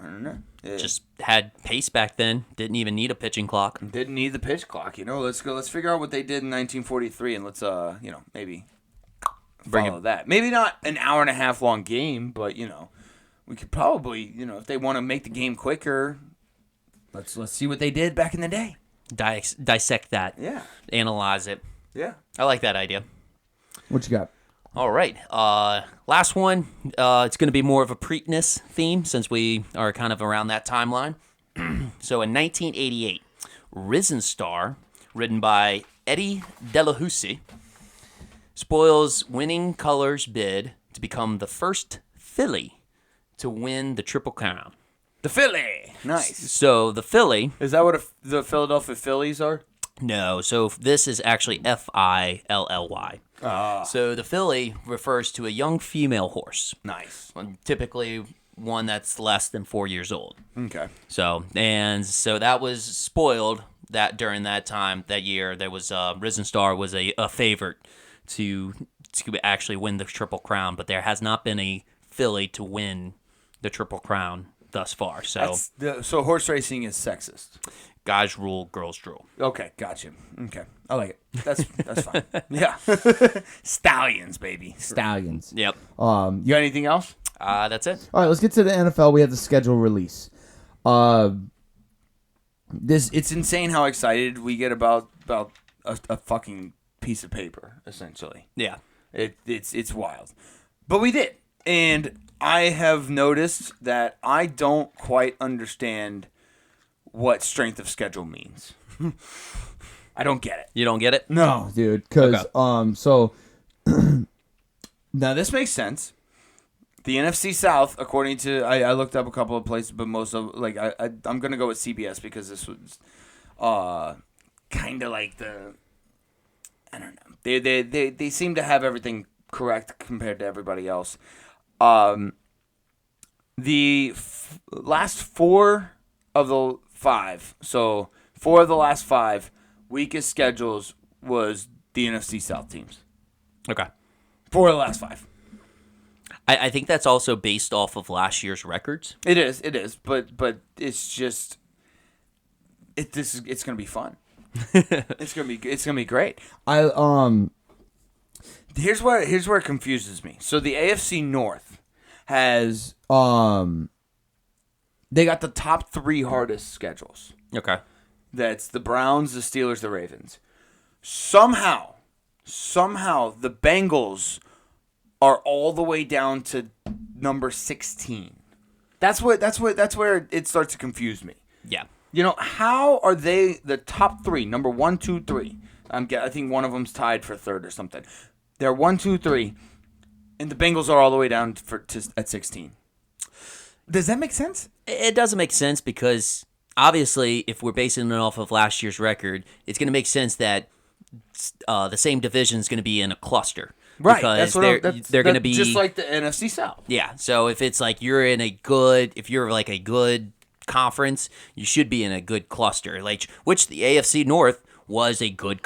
don't know. Just had pace back then. Didn't even need a pitching clock. Didn't need the pitch clock. Let's go. Let's figure out what they did in 1943, and let's maybe follow that. Maybe not an hour and a half long game, but we could probably if they want to make the game quicker, let's see what they did back in the day. dissect that. Yeah. Analyze it. Yeah. I like that idea. What you got? All right. Last one. It's going to be more of a Preakness theme since we are kind of around that timeline. So in 1988, Risen Star, ridden by Eddie Delahousie, spoils Winning Colors bid to become the first filly to win the Triple Crown. The Philly. Nice. So the filly... Is that what the Philadelphia Phillies are? No, so this is actually Filly. So the filly refers to a young female horse. Nice. Typically one that's less than 4 years old. Okay. So that was spoiled that during that time, that year, there was Risen Star was a favorite to actually win the Triple Crown, but there has not been a filly to win the Triple Crown thus far. So So horse racing is sexist. guys rule, girls drool. Okay, gotcha. Okay, I like it. That's fine. Yeah. Stallions, baby. Stallions. Yep. You got anything else? That's it. All right, let's get to the NFL. We have the schedule release. It's insane how excited we get about a fucking piece of paper, essentially. Yeah. It's wild. But we did. And I have noticed that I don't quite understand what strength of schedule means. I don't get it. You don't get it? No, dude. Because so Now this makes sense. The NFC South, according to I looked up a couple of places, but most of I'm gonna go with CBS because this was kind of like the I don't know. They seem to have everything correct compared to everybody else. The last 4 of the 5, so 4 of the last 5 weakest schedules was the NFC South teams. Okay. 4 of the last 5. I think that's also based off of last year's records. It is, but it's just it's gonna be fun. it's gonna be great. Here's where it confuses me. So the AFC North has they got the top 3 hardest schedules. Okay. That's the Browns, the Steelers, the Ravens. Somehow the Bengals are all the way down to number 16. That's where it starts to confuse me. Yeah. You know, how are they the top 3? Number 1, 2, 3. I think one of them's tied for 3rd or something. They're 1, 2, 3, and the Bengals are all the way down at 16. Does that make sense? It doesn't make sense because obviously, if we're basing it off of last year's record, it's going to make sense that the same division is going to be in a cluster. Right. Because they're going to be just like the NFC South. Yeah. So if it's like if you're like a good conference, you should be in a good cluster, like which the AFC North was a good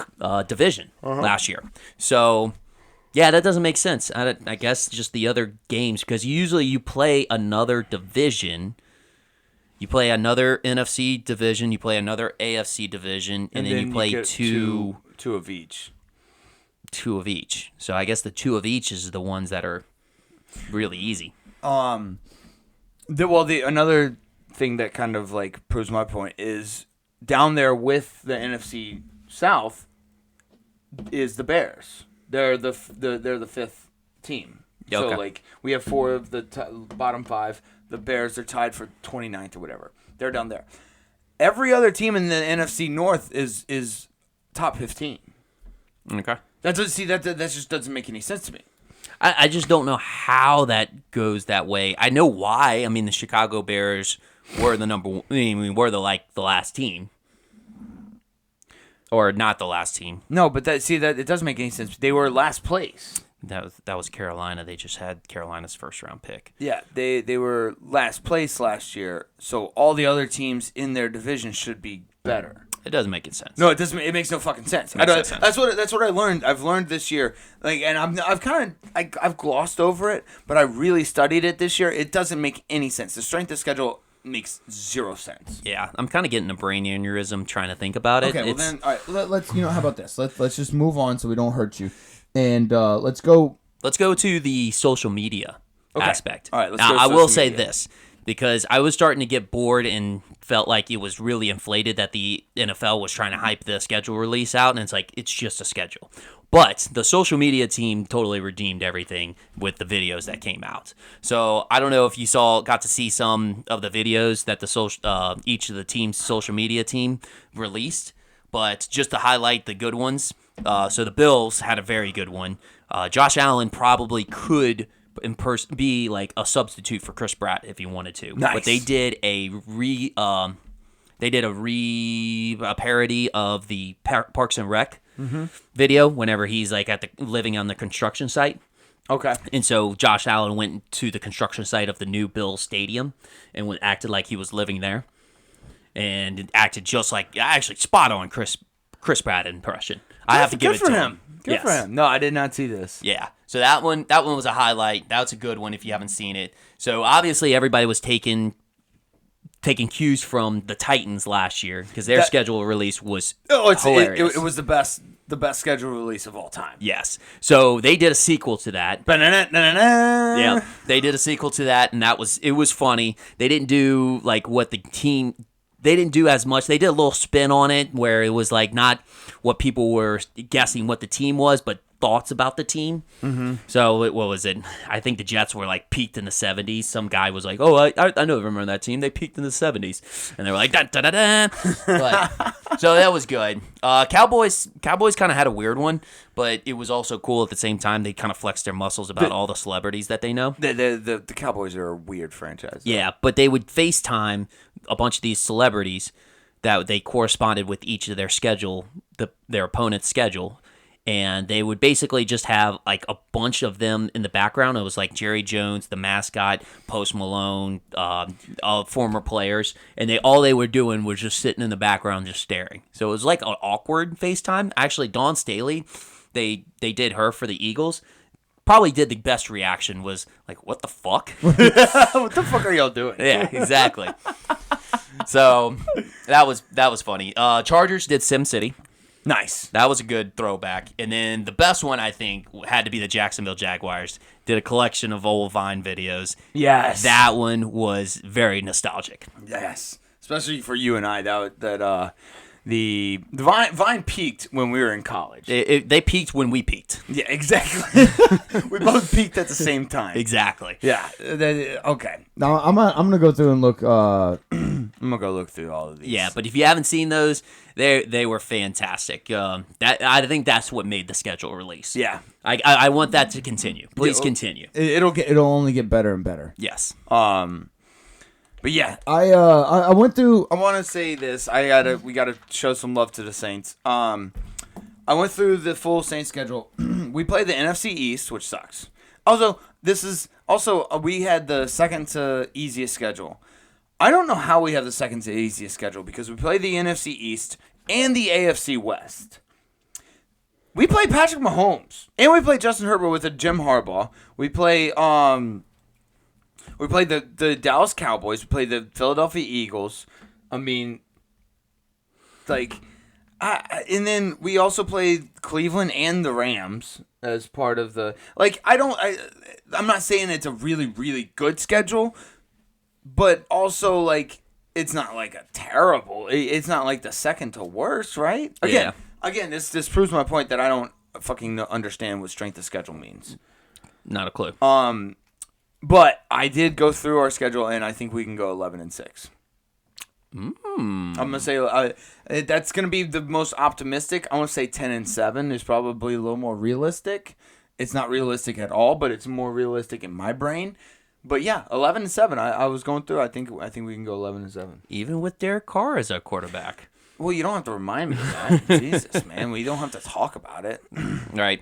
division last year. So yeah, that doesn't make sense. I guess just the other games, because usually you play another division. You play another NFC division, you play another AFC division, and then you play two of each. 2 of each. So I guess the 2 of each is the ones that are really easy. Another thing that kind of like proves my point is down there with the NFC South is the Bears. They're the 5th team. Okay. So like we have 4 of the bottom 5. The Bears are tied for 29th or whatever. They're down there. Every other team in the NFC North is top 15. Okay. That just doesn't make any sense to me. I just don't know how that goes that way. I know why. I mean, the Chicago Bears were the the last team. Or not the last team. No, but that it doesn't make any sense. They were last place. That was Carolina. They just had Carolina's first round pick. Yeah, they were last place last year. So all the other teams in their division should be better. It doesn't make it sense. No, it doesn't. It makes no fucking sense. Sense. That's what I learned. I've learned this year. Like, and I've glossed over it, but I really studied it this year. It doesn't make any sense. The strength of schedule makes 0 sense. Yeah, I'm kind of getting a brain aneurysm trying to think about it. Okay, well then, all right. Let's how about this? Let's just move on so we don't hurt you, and let's go. Let's go to the social media aspect. All right. Now, I will say this. because I was starting to get bored and felt like it was really inflated that the NFL was trying to hype the schedule release out, and it's like, it's just a schedule. But the social media team totally redeemed everything with the videos that came out. So I don't know if you got to see some of the videos that each of the team's social media team released, but just to highlight the good ones. So the Bills had a very good one. Josh Allen probably could be like a substitute for Chris Pratt if he wanted to. Nice. But they did a parody of the Parks and Rec video whenever he's like living on the construction site. Okay. And so Josh Allen went to the construction site of the new Bills stadium and acted like he was living there, and it acted just like actually spot on Chris Pratt impression. I have to give it to him. Good for him. No, I did not see this. Yeah. So that one was a highlight. That's a good one if you haven't seen it. So obviously everybody was taking cues from the Titans last year because their schedule release was hilarious. It was the best schedule release of all time. Yes. So they did a sequel to that. Yeah. They did a sequel to that, and it was funny. They didn't do like what the team. They didn't do as much. They did a little spin on it where it was like not what people were guessing what the team was, but thoughts about the team. Mm-hmm. So what was it? I think the Jets were like peaked in the 70s. Some guy was like, "Oh, I remember that team. They peaked in the 70s," and they were like, "Da da da da." But so that was good. Cowboys kind of had a weird one, but it was also cool at the same time. They kind of flexed their muscles about all the celebrities that they know. The Cowboys are a weird franchise. Yeah, but they would FaceTime a bunch of these celebrities that they corresponded with each of their schedule, their opponent's schedule, and they would basically just have like a bunch of them in the background. It was like Jerry Jones, the mascot, Post Malone, former players, and all they were doing was just sitting in the background just staring. So it was like an awkward FaceTime. Actually, Dawn Staley, they did her for the Eagles. Probably did the best reaction was like, "What the fuck? What the fuck are y'all doing?" Yeah, exactly. So that was funny. Chargers did SimCity. Nice. That was a good throwback. And then the best one, I think, had to be the Jacksonville Jaguars. Did a collection of old Vine videos. Yes. That one was very nostalgic. Yes. Especially for you and I. The Vine peaked when we were in college. They peaked when we peaked. Yeah, exactly. We both peaked at the same time. Exactly. Yeah. Okay. Now I'm gonna go through and look. I'm gonna go look through all of these. Yeah, but if you haven't seen those, they were fantastic. I think that's what made the schedule release. Yeah. I want that to continue. Please continue. It'll only get better and better. Yes. But yeah, I went through. I want to say this. We gotta show some love to the Saints. I went through the full Saints schedule. We played the NFC East, which sucks. Also, we had the second to easiest schedule. I don't know how we have the second to easiest schedule because we play the NFC East and the AFC West. We play Patrick Mahomes and we play Justin Herbert with a Jim Harbaugh. We play the Dallas Cowboys. We played the Philadelphia Eagles. I mean, like, and then we also played Cleveland and the Rams as part of the. Like, I'm not saying it's a really, really good schedule, but also, like, it's not like a terrible. It's not like the second to worst, right? Again, this proves my point that I don't fucking understand what strength of schedule means. Not a clue. But I did go through our schedule, and I think we can go 11-6. I'm gonna say that's gonna be the most optimistic. I want to say 10-7 is probably a little more realistic. It's not realistic at all, but it's more realistic in my brain. But yeah, 11-7. I was going through. I think we can go 11-7. Even with Derek Carr as a quarterback. Well, you don't have to remind me of that. Jesus, man, we don't have to talk about it. Right.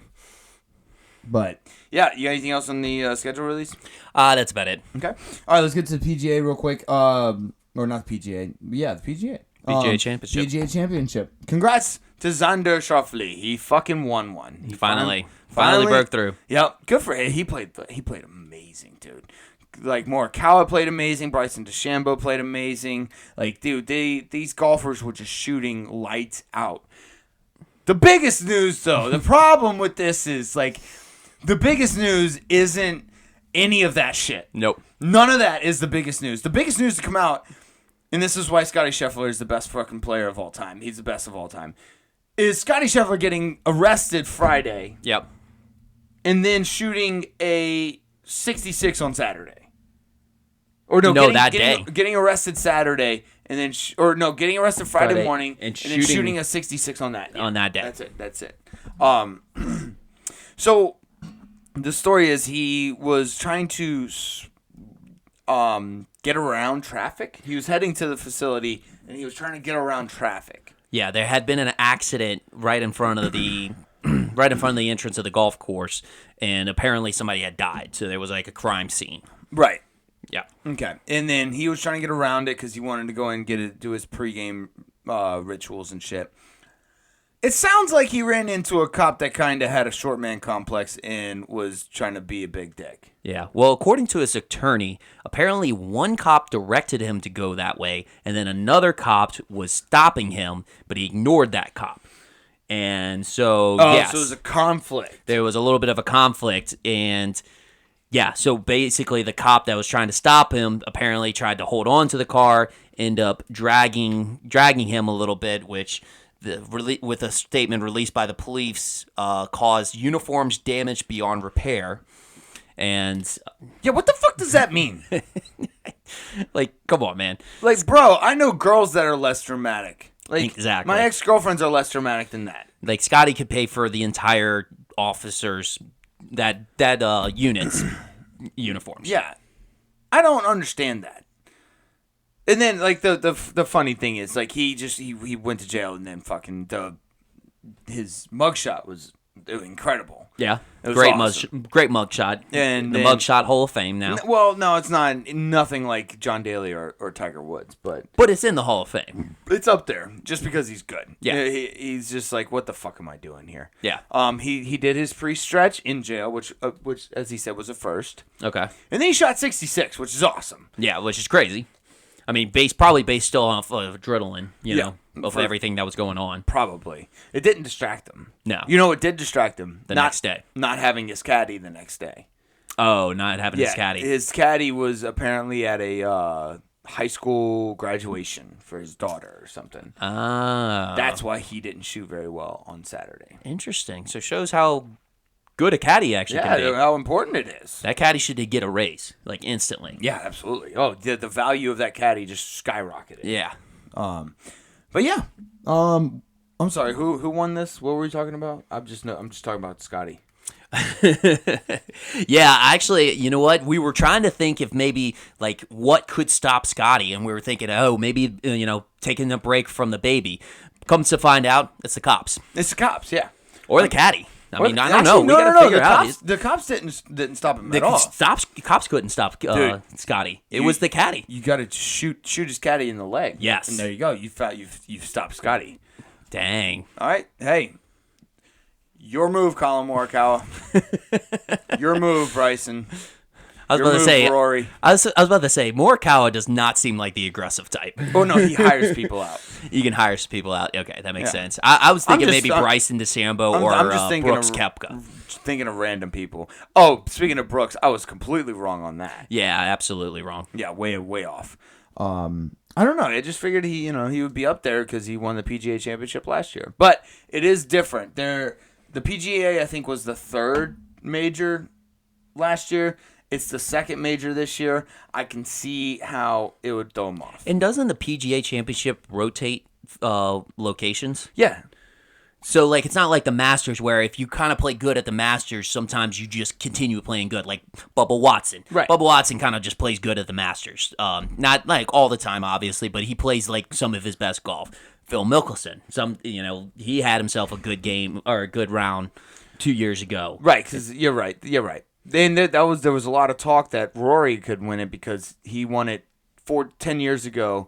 But yeah, you got anything else on the schedule release? That's about it. Okay. all right, let's get to the PGA real quick. Or not the PGA. Yeah, the PGA. PGA Championship. PGA Championship. Congrats to Xander Schauffele. He fucking won one. He finally broke through. Yep, good for him. He played amazing, dude. Like Morikawa played amazing. Bryson DeChambeau played amazing. Like, dude, these golfers were just shooting lights out. The biggest news, though, the problem with this is like, the biggest news isn't any of that shit. Nope. None of that is the biggest news. The biggest news to come out, and this is why Scotty Scheffler is the best fucking player of all time. He's the best of all time. Is Scotty Scheffler getting arrested Friday Yep. and then shooting a 66 on Saturday? Or getting arrested Saturday and then getting arrested Friday morning and then shooting a 66 on that. On that day. That's it. So the story is he was trying to get around traffic. He was heading to the facility and he was trying to get around traffic. Yeah, there had been an accident right in front of the entrance of the golf course, and apparently somebody had died. So there was like a crime scene. Right. Yeah. Okay. And then he was trying to get around it because he wanted to go and do his pregame rituals and shit. It sounds like he ran into a cop that kind of had a short man complex and was trying to be a big dick. Yeah. Well, according to his attorney, apparently one cop directed him to go that way, and then another cop was stopping him, but he ignored that cop. And so, yes. So it was a conflict. There was a little bit of a conflict, and yeah, so basically the cop that was trying to stop him apparently tried to hold on to the car, end up dragging him a little bit, which with a statement released by the police caused uniforms damage beyond repair. And yeah, what the fuck does that mean? like, come on, man. Like, bro, I know girls that are less dramatic. Like, exactly. My ex-girlfriends are less dramatic than that. Like, Scotty could pay for the entire officers that unit's uniforms. Yeah, I don't understand that. And then, like, the funny thing is, like, he went to jail and then fucking his mugshot was incredible. Yeah, it was great awesome. Great mugshot. And the mugshot Hall of Fame now. Well, no, it's nothing like John Daly or Tiger Woods, but it's in the Hall of Fame. It's up there just because he's good. Yeah, he's just like, what the fuck am I doing here? Yeah. He did his pre-stretch in jail, which as he said was a first. Okay. And then he shot 66, which is awesome. Yeah, which is crazy. I mean, probably based still off of adrenaline, you know, of everything that was going on. Probably. It didn't distract him. No. You know what did distract him? The next day. Not having his caddy the next day. Oh, not having his caddy. His caddy was apparently at a high school graduation for his daughter or something. Ah. That's why he didn't shoot very well on Saturday. Interesting. So shows how good a caddy actually can be. Yeah, how important it is. That caddy should get a raise, like, instantly. Yeah, absolutely. Oh, the value of that caddy just skyrocketed. Yeah. But yeah. I'm sorry. Who won this? What were we talking about? I'm just talking about Scotty. Yeah, actually, you know what? We were trying to think if maybe, like, what could stop Scotty, and we were thinking, maybe, taking a break from the baby. Comes to find out, it's the cops. It's the cops, yeah. Or the caddy. I mean, I don't know. No, we got to figure out. The cops didn't stop him at all. Cops couldn't stop Scotty. It was the caddy. You got to shoot his caddy in the leg. Yes. And there you go. You've stopped Scotty. Dang. All right. Hey. Your move, Colin Morikawa. Your move, Bryson. I was about to say, Rory. I was about to say, Morikawa does not seem like the aggressive type. Oh no, he hires people out. You can hire some people out. Okay, that makes sense. I was thinking maybe Bryson DeChambeau or Brooks Koepka. Thinking of random people. Oh, speaking of Brooks, I was completely wrong on that. Yeah, absolutely wrong. Yeah, way off. I don't know. I just figured he would be up there because he won the PGA Championship last year. But it is different. The PGA, I think, was the third major last year. It's the second major this year. I can see how it would throw him off. And doesn't the PGA Championship rotate locations? Yeah. So, like, it's not like the Masters where if you kind of play good at the Masters, sometimes you just continue playing good, like Bubba Watson. Right. Bubba Watson kind of just plays good at the Masters. Not, like, all the time, obviously, but he plays, like, some of his best golf. Phil Mickelson, he had himself a good game or a good round 2 years ago. Right, because you're right. And there was a lot of talk that Rory could win it because he won it 10 years ago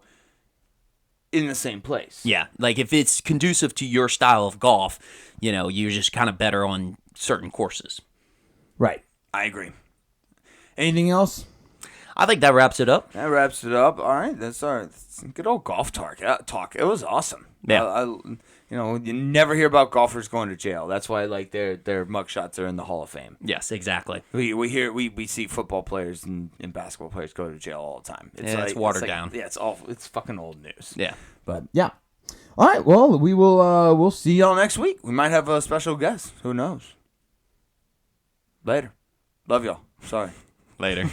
in the same place. Yeah, like if it's conducive to your style of golf, you're just kind of better on certain courses. Right. I agree. Anything else? I think that wraps it up. That wraps it up. All right, that's our good old golf talk. It was awesome. Yeah. You never hear about golfers going to jail. That's why like their mugshots are in the Hall of Fame. Yes, exactly. We see football players and basketball players go to jail all the time. It's watered down. Yeah, it's awful. It's fucking old news. Yeah. But yeah. All right. Well, we'll see y'all next week. We might have a special guest. Who knows? Later. Love y'all. Sorry. Later.